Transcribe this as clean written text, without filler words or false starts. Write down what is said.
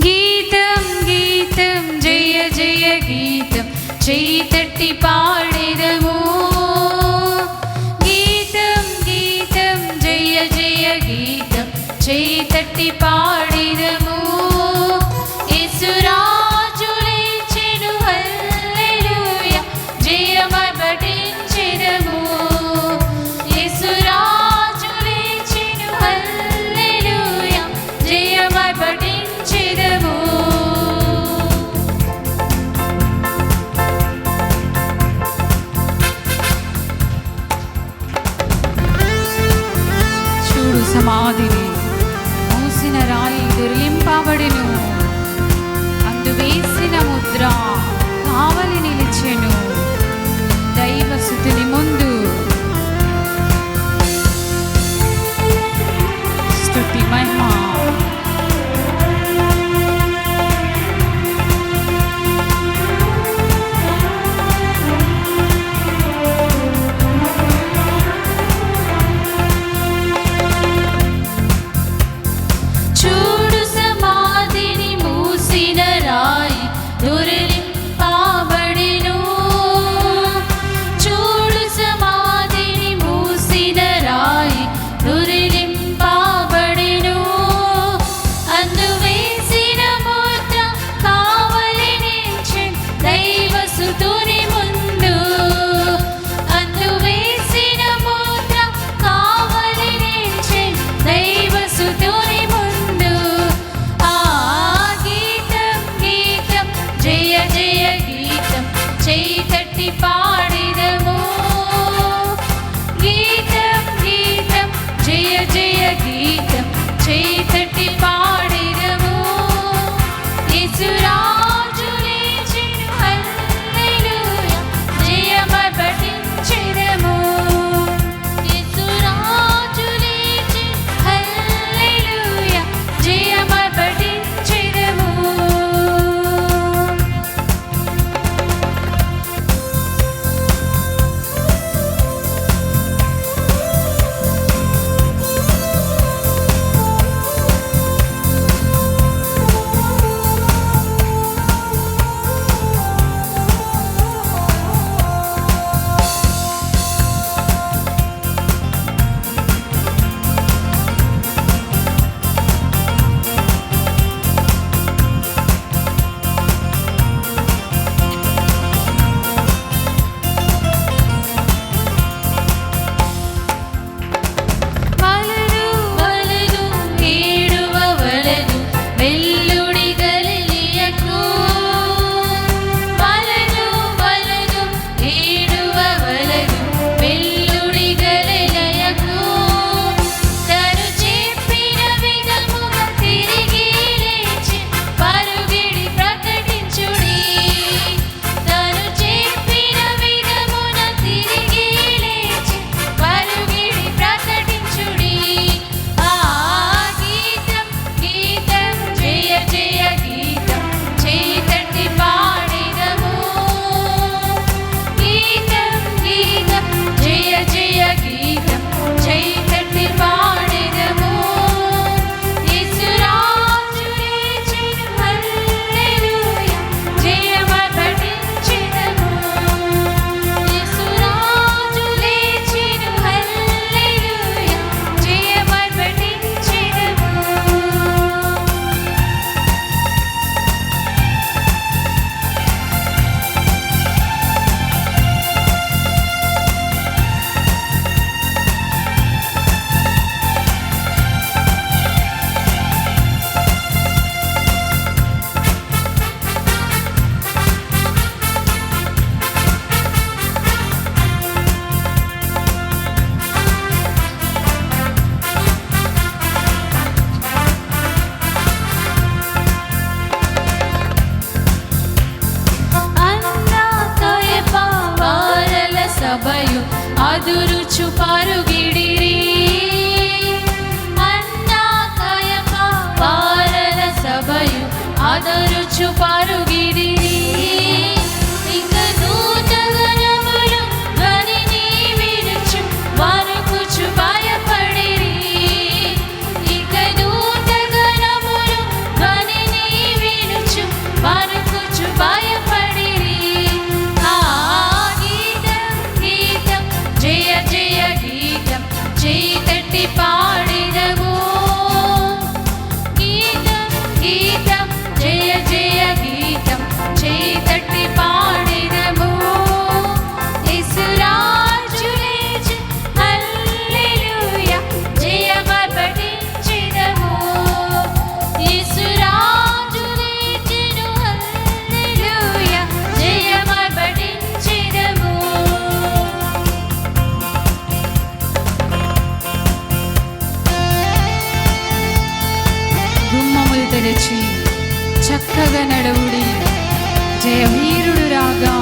గీతం గీతం జయ జయ గీతం చేయి తట్టి పాడెదము. గీతం గీతం జయ జయ గీతం చేయి తట్టి పాడెదము. యేసురాజు లేచెను హల్లెలూయా జయమై పఠించెదము. యేసురాజు లేచెను హల్లెలూయా జయమై పఠించెదము. చూడు సమాధిని మూసిన రాయి దొరిలింపబడెను, అందువేసిన ముద్ర కావలి నిలిచెను. దైవసుతుని ముందు స్తుతి మహిమ. చూడు సమాధిని మూసిన రాయి దొరిలింపబడెను. చూడు సమాధిని మూసిన రాయి దొరిలింపబడెను. అందువేసిన ముద్ర కావలి నిలిచెను దైవసుతుని ముందు. అందువేసిన ముద్ర కావలి నిలిచెను దైవసుతుని ముందు. ఆ గీతం గీతం జయ జయ గీతం చేయి తట్టి పాడెదము. గీతం గీతం జయ జయ గీతం చేయి తట్టి పాడెదము. యేసురాజు లేచెను హల్లెలూయా జయమై పఠించెదము. యేసురాజు లేచెను హల్లెలూయా జయమై పఠించెదము. వలదు వలదు ఏడువవలదు వెల్లుడి గలిలియకు. వలదు వలదు ఏడువవలదు వెల్లుడి గలిలయకు. తను చెప్పిన విధముగా తిరిగి లేచి పరుగిడి ప్రకటించుడి. తను చెప్పిన విధమున తిరిగి లేచి పరుగిడి ప్రకటించుడి. ఆ గీతం గీతం జయ జయ గీతం చేయి తట్టి పాడెదము. గీతం గీతం జయ జయ గీతం చేయి తట్టి పాడెదము. యేసురాజు లేచెను హల్లెలూయా జయమై పఠించెదము. యేసురాజు లేచెను హల్లెలూయా జయమై పఠించెదము. అన్నాకయప వారల సభయు అదురుచు పరుగిడిరి. అన్నాకయప వారల సభయు అదురుచు పరుగిడిరి. ఇక దూతగణములు ధ్వనిని వినుచు వణుకుచు భయపడిరి. ఇక దూతగణములు ధ్వనిని చక్కగా నడువుడి, జయవీరుడు రాగా